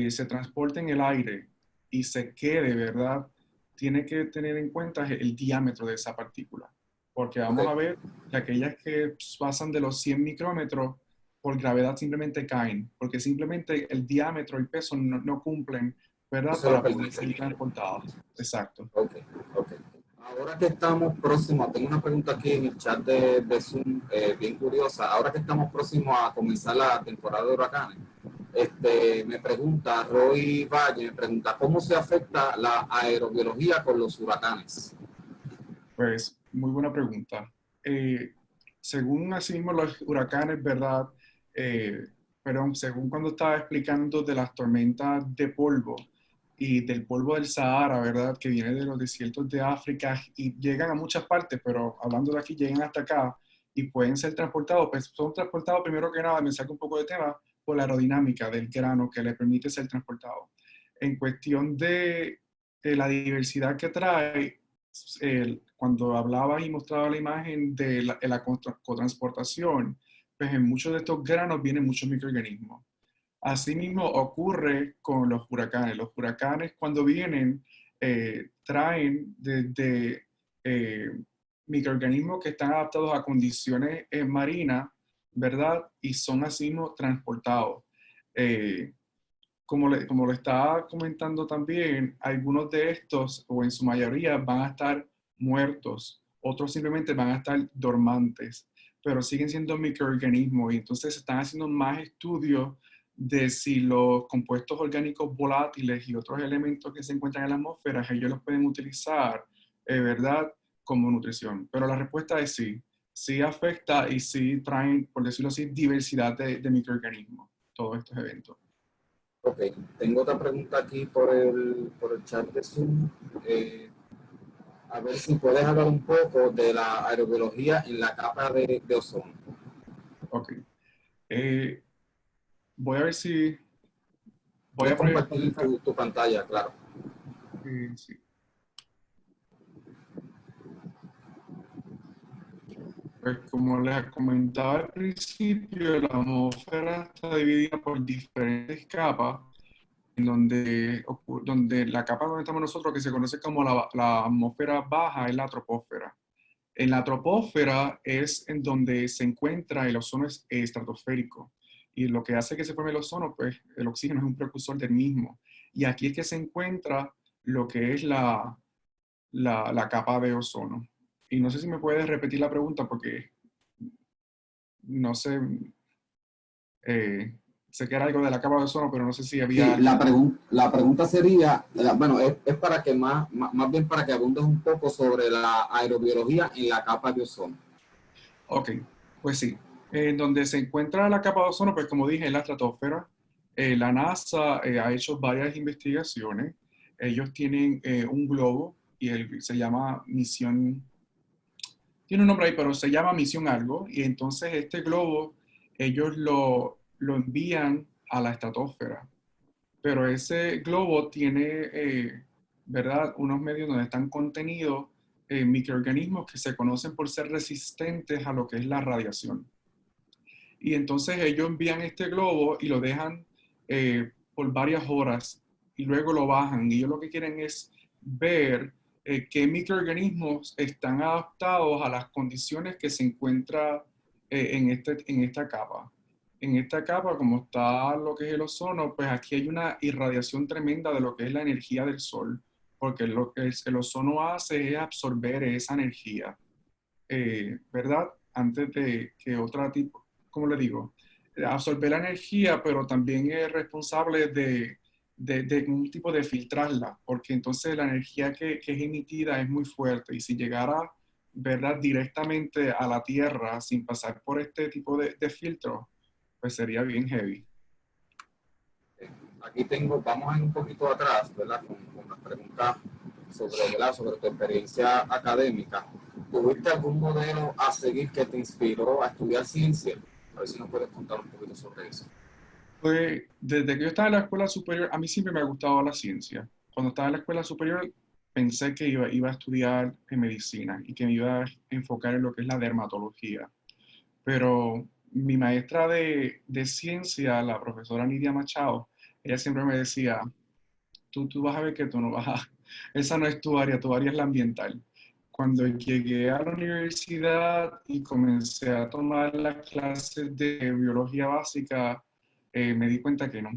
se transporte en el aire y se quede, ¿verdad? Tiene que tener en cuenta el diámetro de esa partícula, porque vamos Okay. a ver que aquellas que pasan de los 100 micrómetros por gravedad simplemente caen, porque simplemente el diámetro y peso no cumplen, No ¿verdad? se lo Para poder permite. ser transportadas. Exacto. Ok, ok. Ahora que estamos próximos, tengo una pregunta aquí en el chat de Zoom, bien curiosa. Ahora que estamos próximos a comenzar la temporada de huracanes, me pregunta Roy Valle, me pregunta, ¿cómo se afecta la aerobiología con los huracanes? Pues muy buena pregunta. Según así mismo los huracanes, ¿verdad? Eh, pero según cuando estaba explicando de las tormentas de polvo y del polvo del Sahara, ¿verdad? Que viene de los desiertos de África y llegan a muchas partes, pero hablando de aquí, llegan hasta acá y pueden ser transportados, pues son transportados primero que nada, me saco un poco de tema, por la aerodinámica del grano que le permite ser transportado. En cuestión de la diversidad que trae, cuando hablaba y mostraba la imagen de la cotransportación, pues en muchos de estos granos vienen muchos microorganismos. Asimismo ocurre con los huracanes. Los huracanes cuando vienen traen desde microorganismos que están adaptados a condiciones marinas, ¿verdad? Y son asimismo transportados. Eh, como lo estaba comentando también, algunos de estos, o en su mayoría, van a estar muertos, otros simplemente van a estar dormantes, pero siguen siendo microorganismos y entonces se están haciendo más estudios de si los compuestos orgánicos volátiles y otros elementos que se encuentran en la atmósfera, ellos los pueden utilizar, ¿verdad? Como nutrición. Pero la respuesta es sí, sí afecta y sí traen, por decirlo así, diversidad de microorganismos, todos estos eventos. Ok, tengo otra pregunta aquí por el chat de Zoom. A ver si puedes hablar un poco de la aerobiología en la capa de ozono. Ok. Eh, voy a ver si voy Puedes a compartir proyectar. tu pantalla, claro. Sí. Pues como les comentaba al principio, la atmósfera está dividida por diferentes capas, en donde la capa donde estamos nosotros, que se conoce como la atmósfera baja, es la troposfera. En la troposfera es en donde se encuentra el ozono estratosférico. Y lo que hace que se forme el ozono, pues el oxígeno es un precursor del mismo. Y aquí es que se encuentra lo que es la capa de ozono. Y no sé si me puedes repetir la pregunta porque no sé, sé que era algo de la capa de ozono, pero no sé si había Sí, algo. la pregunta sería, bueno, es para que más bien para que abundes un poco sobre la aerobiología en la capa de ozono. Ok, pues sí. En donde se encuentra la capa de ozono, pues como dije, en la estratosfera, la NASA ha hecho varias investigaciones. Ellos tienen un globo y se llama misión, tiene un nombre ahí, pero se llama misión algo. Y entonces este globo, ellos lo envían a la estratosfera. Pero ese globo tiene, ¿verdad?, unos medios donde están contenidos microorganismos que se conocen por ser resistentes a lo que es la radiación. Y entonces ellos envían este globo y lo dejan por varias horas y luego lo bajan. Y ellos lo que quieren es ver qué microorganismos están adaptados a las condiciones que se encuentra en esta capa. En esta capa, como está lo que es el ozono, pues aquí hay una irradiación tremenda de lo que es la energía del sol, porque lo que el ozono hace es absorber esa energía, ¿verdad? Antes de que otra tipo, ¿cómo le digo? Absorber la energía, pero también es responsable de un tipo de filtrarla, porque entonces la energía que es emitida es muy fuerte y si llegara, ¿verdad?, directamente a la Tierra sin pasar por este tipo de filtro, pues sería bien heavy. Aquí tengo, vamos a ir un poquito atrás, ¿verdad? Con las preguntas sobre, ¿verdad?, sobre tu experiencia académica. ¿Tuviste algún modelo a seguir que te inspiró a estudiar ciencia? A ver si nos puedes contar un poquito sobre eso. Pues desde que yo estaba en la escuela superior, a mí siempre me ha gustado la ciencia. Cuando estaba en la escuela superior, pensé que iba a estudiar en medicina y que me iba a enfocar en lo que es la dermatología. Pero mi maestra de ciencia, la profesora Nidia Machado, ella siempre me decía, tú vas a ver que tú no vas a, esa no es tu área es la ambiental. Cuando llegué a la universidad y comencé a tomar las clases de biología básica, me di cuenta que no,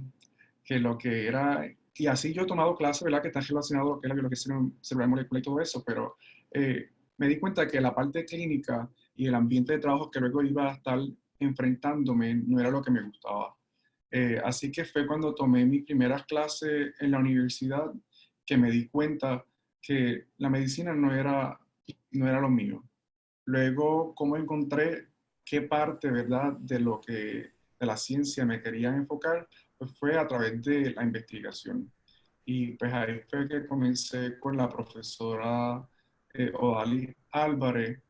que lo que era, y así yo he tomado clases, ¿verdad?, que están relacionadas a lo que es la biología celular molecular y todo eso, pero me di cuenta que la parte clínica y el ambiente de trabajo que luego iba a estar enfrentándome no era lo que me gustaba. Así que fue cuando tomé mis primeras clases en la universidad que me di cuenta que la medicina no era lo mío. Luego, cómo encontré qué parte, ¿verdad?, de lo que de la ciencia me quería enfocar, pues fue a través de la investigación. Y pues ahí fue que comencé con la profesora Odalis Álvarez,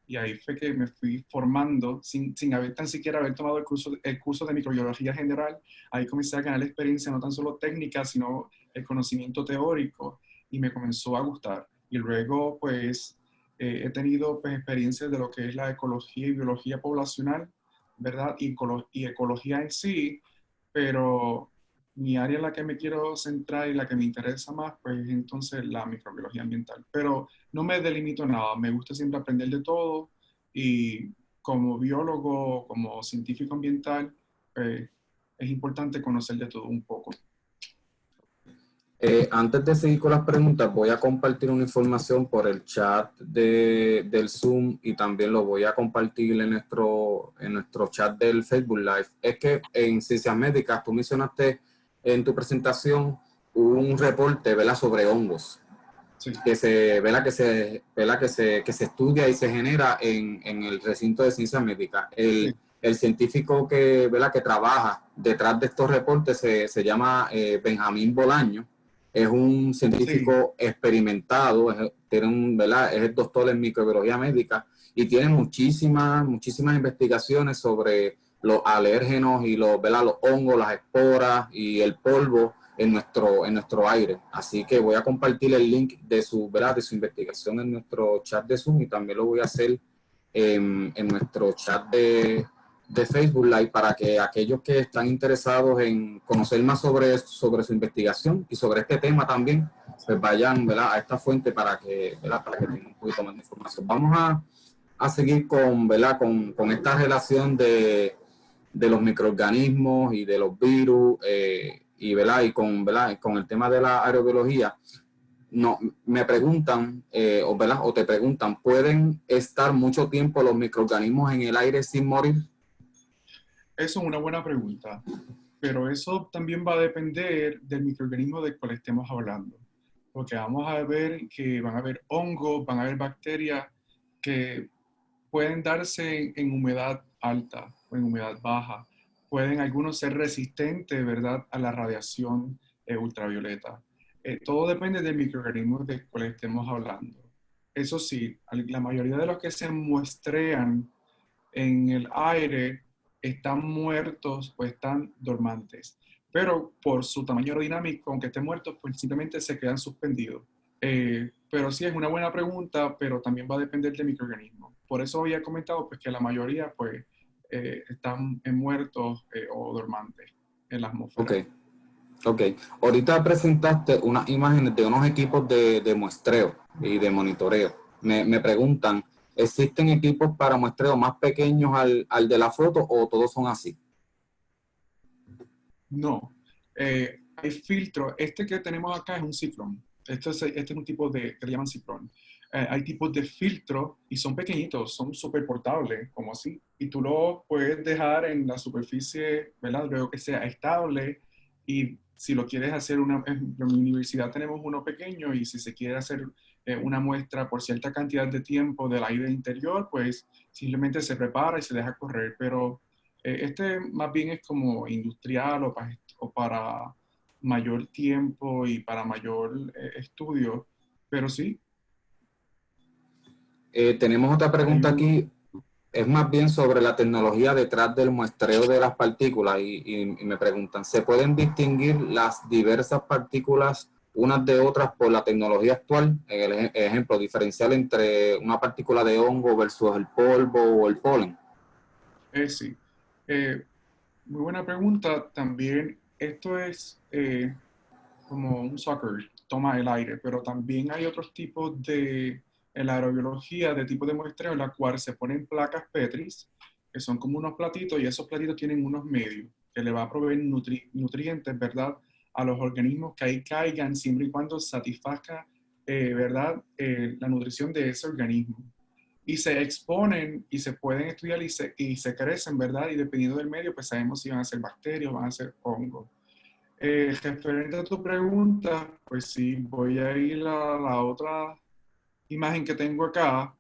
y ahí fue que me fui formando sin haber tan siquiera haber tomado el curso de microbiología general. Ahí comencé a ganar experiencia no tan solo técnica, sino el conocimiento teórico, y me comenzó a gustar. Y luego, pues, he tenido pues, experiencias de lo que es la ecología y biología poblacional, ¿verdad? Y ecología en sí, pero mi área en la que me quiero centrar y la que me interesa más, pues es entonces la microbiología ambiental. Pero no me delimito nada, me gusta siempre aprender de todo y como biólogo, como científico ambiental, es importante conocer de todo un poco. Antes de seguir con las preguntas, voy a compartir una información por el chat del Zoom y también lo voy a compartir en nuestro chat del Facebook Live. Es que en Ciencias Médicas, tú mencionaste en tu presentación un reporte, ¿verdad?, sobre hongos, Sí, que se estudia y se genera en el recinto de Ciencias Médicas. sí, El científico ¿verdad?, que trabaja detrás de estos reportes se llama Benjamín Bolaño. Es un sí, científico experimentado, ¿verdad?, es el doctor en microbiología médica y tiene muchísimas investigaciones sobre los alérgenos y ¿verdad?, los hongos, las esporas y el polvo en nuestro aire. Así que voy a compartir el link de su investigación en nuestro chat de Zoom y también lo voy a hacer en nuestro chat de Facebook Live para que aquellos que están interesados en conocer más sobre su investigación y sobre este tema también, pues vayan, ¿verdad?, a esta fuente para que, ¿verdad?, para que tengan un poquito más de información. Vamos a seguir con, ¿verdad?, con esta relación de los microorganismos y de los virus y, ¿verdad?, y con el tema de la aerobiología. No, me preguntan, ¿verdad?, o te preguntan, ¿pueden estar mucho tiempo los microorganismos en el aire sin morir? Eso es una buena pregunta, pero eso también va a depender del microorganismo del cual estemos hablando. Porque vamos a ver que van a haber hongos, van a haber bacterias que pueden darse en humedad alta o en humedad baja. Pueden algunos ser resistentes, ¿verdad?, a la radiación ultravioleta. Todo depende del microorganismo del cual estemos hablando. Eso sí, la mayoría de los que se muestrean en el aire están muertos o están dormantes. Pero por su tamaño aerodinámico, aunque estén muertos, pues simplemente se quedan suspendidos. Pero sí es una buena pregunta, pero también va a depender del microorganismo. Por eso había comentado pues, que la mayoría pues, están muertos o dormantes en la atmósfera. Ok. Ahorita presentaste unas imágenes de unos equipos de muestreo y de monitoreo. Me preguntan, ¿existen equipos para muestreo más pequeños al de la foto o todos son así? No. Hay filtros. Este que tenemos acá es un cifrón. Este es un tipo que le llaman cifrón. Hay tipos de filtros y son pequeñitos, son súper portables, como así. Y tú lo puedes dejar en la superficie, ¿verdad? Luego que sea estable. Y si lo quieres hacer, en mi universidad tenemos uno pequeño y si se quiere hacer una muestra por cierta cantidad de tiempo del aire interior, pues simplemente se prepara y se deja correr. Pero este más bien es como industrial o para mayor tiempo y para mayor estudio, pero sí. Tenemos otra pregunta Hay aquí, es más bien sobre la tecnología detrás del muestreo de las partículas y me preguntan, ¿se pueden distinguir las diversas partículas unas de otras por la tecnología actual? El ejemplo, diferencial entre una partícula de hongo versus el polvo o el polen. sí. Muy buena pregunta. También esto es como un soccer, toma el aire, pero también hay otros tipos en la aerobiología de tipo de muestreo en la cual se ponen placas Petris, que son como unos platitos y esos platitos tienen unos medios que le va a proveer nutrientes, ¿verdad?, a los organismos que ahí caigan siempre y cuando satisfaga, ¿verdad?, la nutrición de ese organismo. Y se exponen y se pueden estudiar y se crecen, ¿verdad? Y dependiendo del medio, pues sabemos si van a ser bacterias o van a ser hongos. Referente a tu pregunta, pues sí, voy a ir a la otra imagen que tengo acá.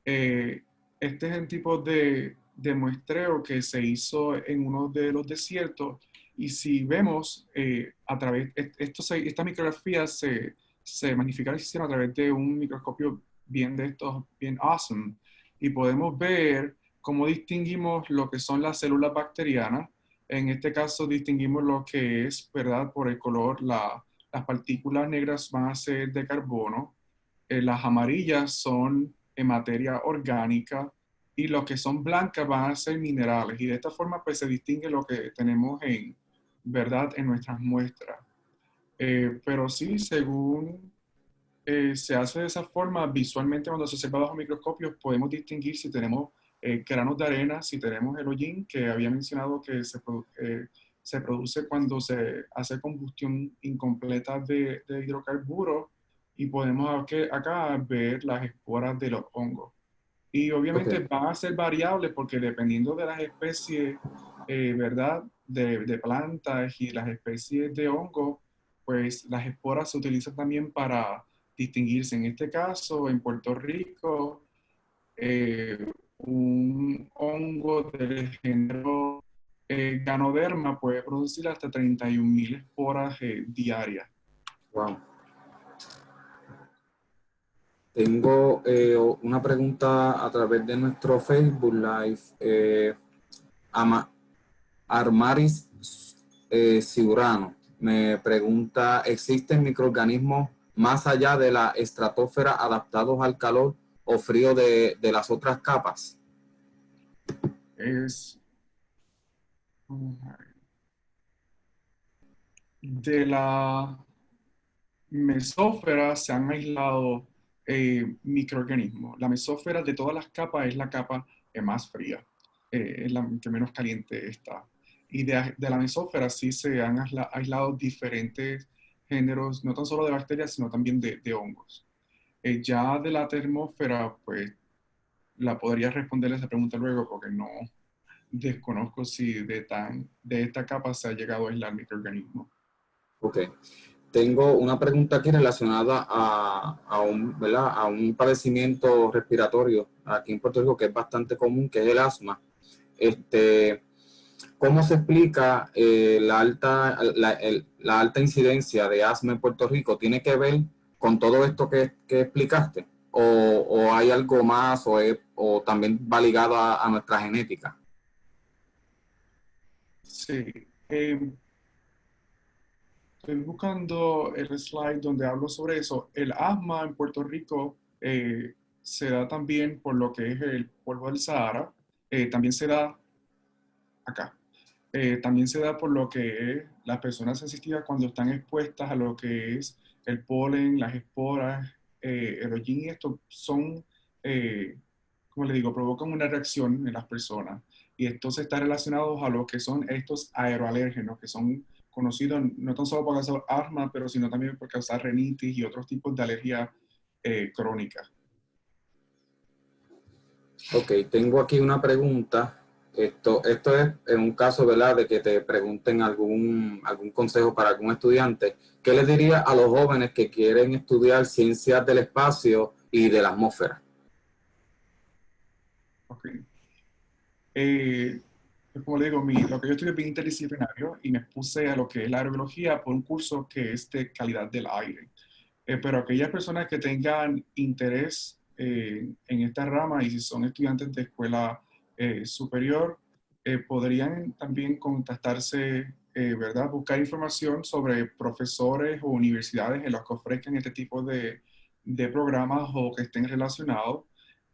Este es el tipo de muestreo que se hizo en uno de los desiertos y si vemos a través, estas micrografías se magnificaron y se hicieron a través de un microscopio bien de estos, bien awesome, y podemos ver cómo distinguimos lo que son las células bacterianas. En este caso distinguimos lo que es, ¿verdad?, por el color, las partículas negras van a ser de carbono, las amarillas son en materia orgánica y los que son blancas van a ser minerales. Y de esta forma pues se distingue lo que tenemos en, ¿verdad?, en nuestras muestras. Pero sí, según se hace de esa forma, visualmente cuando se observa bajo microscopios podemos distinguir si tenemos granos de arena, si tenemos el hollín, que había mencionado que se produce cuando se hace combustión incompleta de hidrocarburos, y podemos acá ver las esporas de los hongos. Y obviamente Ok. van a ser variables porque dependiendo de las especies, ¿verdad?, de plantas y las especies de hongos, pues las esporas se utilizan también para distinguirse. En este caso, en Puerto Rico, un hongo del género Ganoderma puede producir hasta 31.000 esporas diarias. Wow. Tengo una pregunta a través de nuestro Facebook Live. Armaris Ciurano me pregunta, ¿existen microorganismos más allá de la estratosfera adaptados al calor o frío de las otras capas? Es de la mesósfera se han aislado microorganismos. La mesósfera de todas las capas es la capa más fría, es la que menos caliente está. Y de la mesósfera sí se han aislado diferentes géneros, no tan solo de bacterias, sino también de hongos. Ya de la termósfera, pues la podría responder esa pregunta luego porque no desconozco si de esta capa se ha llegado a aislar microorganismos. Ok. Tengo una pregunta aquí relacionada ¿verdad? A un padecimiento respiratorio aquí en Puerto Rico que es bastante común, que es el asma. ¿Cómo se explica la alta incidencia de asma en Puerto Rico? ¿Tiene que ver con todo esto que explicaste? ¿O hay algo más o también va ligado a nuestra genética? Sí. Estoy buscando el slide donde hablo sobre eso. El asma en Puerto Rico se da también por lo que es el polvo del Sahara. También se da acá. También se da por lo que es las personas sensitivas cuando están expuestas a lo que es el polen, las esporas, el hollín, y esto son, como le digo, provocan una reacción en las personas. Y esto se está relacionado a lo que son estos aeroalérgenos, que son conocidos no tan solo por causar asma, pero sino también por causar rinitis y otros tipos de alergias crónicas. Ok, tengo aquí una pregunta. Esto es en un caso, ¿verdad?, de que te pregunten algún consejo para algún estudiante. ¿Qué les diría a los jóvenes que quieren estudiar ciencias del espacio y de la atmósfera? Okay. Como le digo, lo que yo estudio es bien interdisciplinario y me puse a lo que es la aerobiología por un curso que es de calidad del aire. Pero aquellas personas que tengan interés en esta rama y si son estudiantes de escuela superior, podrían también contactarse, ¿verdad? Buscar información sobre profesores o universidades en los que ofrezcan este tipo de programas o que estén relacionados.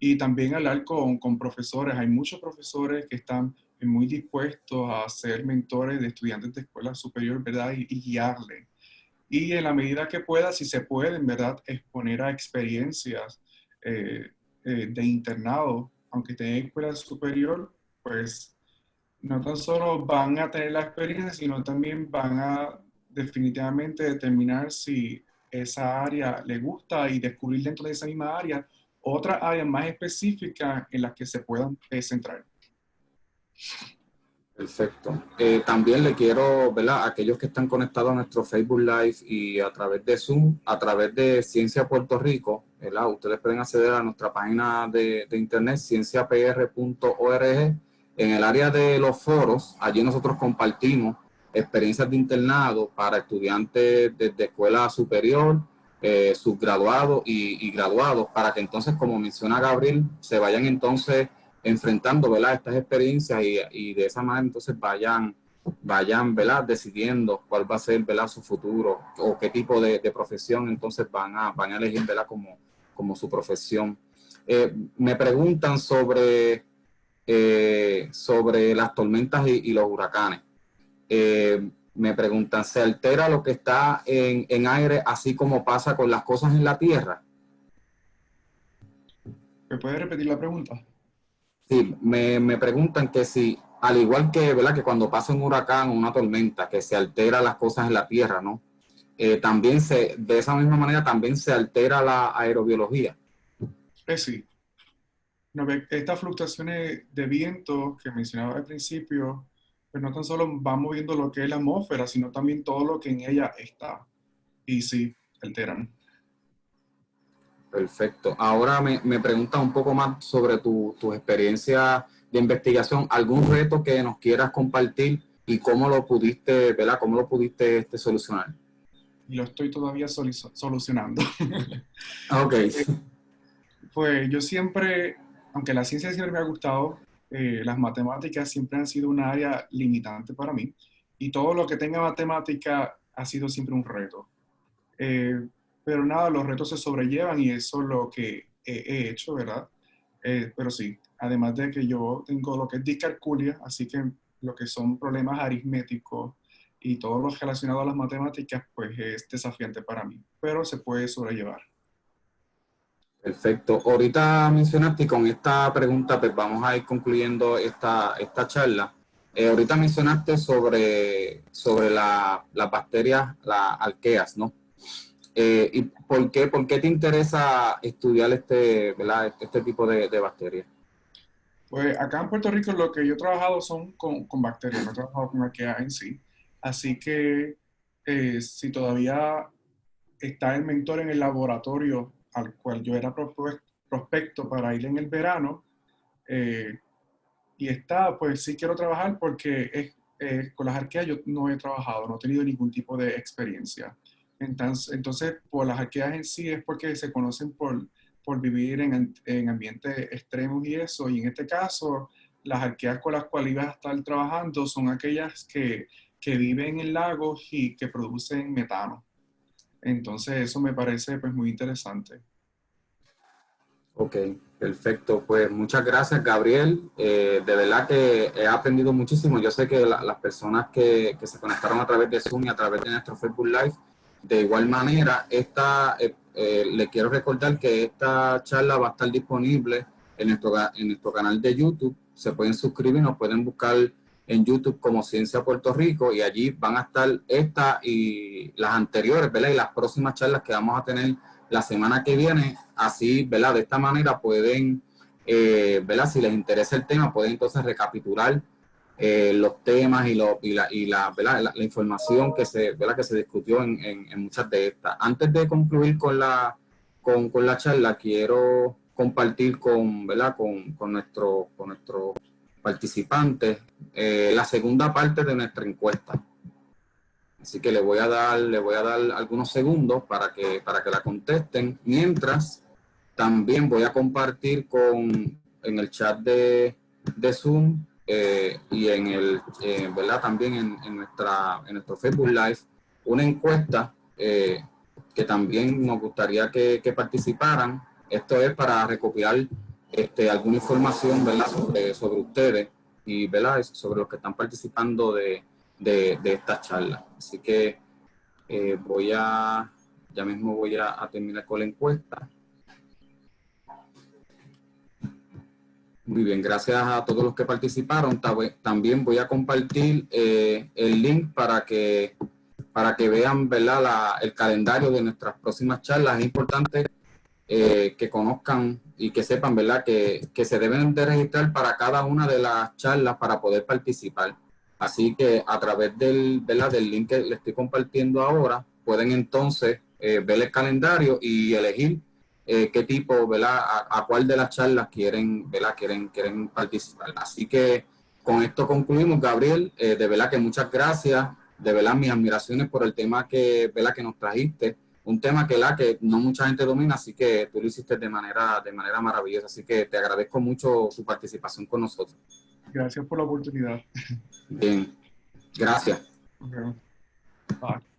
Y también hablar con profesores. Hay muchos profesores que están muy dispuestos a ser mentores de estudiantes de escuela superior, ¿verdad? Y guiarles. Y en la medida que pueda, si se puede, en verdad, exponer a experiencias de internado, aunque estén en escuela superior, pues no tan solo van a tener la experiencia, sino también van a definitivamente determinar si esa área le gusta y descubrir dentro de esa misma área otras áreas más específicas en las que se puedan centrar. Perfecto. También le quiero, ¿verdad?, a aquellos que están conectados a nuestro Facebook Live y a través de Zoom, a través de Ciencia Puerto Rico, ¿verdad? Ustedes pueden acceder a nuestra página de internet, cienciapr.org. En el área de los foros, allí nosotros compartimos experiencias de internado para estudiantes desde escuela superior, subgraduados y graduados, para que entonces, como menciona Gabriel, se vayan entonces enfrentando, ¿verdad?, estas experiencias y de esa manera entonces vayan, ¿verdad?, decidiendo cuál va a ser, ¿verdad?, su futuro o qué tipo de profesión entonces van a elegir, ¿verdad?, como su profesión. Me preguntan sobre las tormentas y los huracanes. Me preguntan, ¿se altera lo que está en aire así como pasa con las cosas en la tierra? ¿Me puede repetir la pregunta? Sí, me preguntan que si, al igual que, ¿verdad?, que cuando pasa un huracán o una tormenta, que se altera las cosas en la tierra, ¿no? También de esa misma manera también se altera la aerobiología. Sí. No, estas fluctuaciones de viento que mencionaba al principio, pues no tan solo van moviendo lo que es la atmósfera, sino también todo lo que en ella está. Y sí, alteran. Perfecto. Ahora me preguntas un poco más sobre tu experiencia de investigación, algún reto que nos quieras compartir y cómo lo pudiste, ¿verdad?, cómo lo pudiste solucionar. Y lo estoy todavía solucionando. Ok. Pues yo siempre, aunque la ciencia siempre me ha gustado, las matemáticas siempre han sido una área limitante para mí. Y todo lo que tenga matemática ha sido siempre un reto. Pero nada, los retos se sobrellevan y eso es lo que he hecho, ¿verdad? Pero sí, además de que yo tengo lo que es discalculia, así que lo que son problemas aritméticos y todo lo relacionado a las matemáticas, pues es desafiante para mí, pero se puede sobrellevar. Perfecto. Ahorita mencionaste, y con esta pregunta pues vamos a ir concluyendo esta charla. Ahorita mencionaste sobre las bacterias, las arqueas, ¿no? ¿Y por qué te interesa estudiar ¿verdad? Este tipo de bacterias? Pues acá en Puerto Rico lo que yo he trabajado son con bacterias, no he trabajado con arqueas en sí. Así que si todavía está el mentor en el laboratorio al cual yo era prospecto para ir en el verano, eh, y está, pues sí quiero trabajar porque con las arqueas yo no he trabajado, no he tenido ningún tipo de experiencia. Entonces, por las arqueas en sí es porque se conocen por vivir en ambientes extremos y eso. Y en este caso, las arqueas con las cuales ibas a estar trabajando son aquellas que viven en lagos y que producen metano. Entonces, eso me parece pues muy interesante. Ok, perfecto. Pues muchas gracias, Gabriel. De verdad que he aprendido muchísimo. Yo sé que las personas que se conectaron a través de Zoom y a través de nuestro Facebook Live, de igual manera, le quiero recordar que esta charla va a estar disponible en nuestro canal de YouTube. Se pueden suscribir, nos pueden buscar en YouTube como Ciencia Puerto Rico y allí van a estar esta y las anteriores, ¿verdad? Y las próximas charlas que vamos a tener la semana que viene, así, ¿verdad? De esta manera pueden, ¿verdad? Si les interesa el tema, pueden entonces recapitular los temas ¿verdad? La información ¿verdad? Que se discutió en muchas de estas. Antes de concluir con la charla, quiero compartir ¿verdad? Con nuestros participantes la segunda parte de nuestra encuesta. Así que le voy a dar algunos segundos para que la contesten. Mientras, también voy a compartir en el chat de Zoom y ¿verdad? También en nuestro Facebook Live una encuesta que también nos gustaría que participaran. Esto es para recopilar alguna información, ¿verdad? sobre ustedes y, ¿verdad? Sobre los que están participando de esta charla. Así que ya mismo voy a terminar con la encuesta. Muy bien, gracias a todos los que participaron. También voy a compartir el link para que vean, ¿verdad? El calendario de nuestras próximas charlas. Es importante que conozcan y que sepan, ¿verdad? Que se deben de registrar para cada una de las charlas para poder participar. Así que a través ¿verdad? Del link que les estoy compartiendo ahora, pueden entonces ver el calendario y elegir qué tipo, ¿verdad? A cuál de las charlas ¿verdad? Quieren participar. Así que con esto concluimos, Gabriel. De verdad que muchas gracias. De verdad, mis admiraciones por el tema ¿verdad? Que nos trajiste. Un tema que no mucha gente domina, así que tú lo hiciste de manera maravillosa. Así que te agradezco mucho tu participación con nosotros. Gracias por la oportunidad. Bien, gracias. Okay. Bye.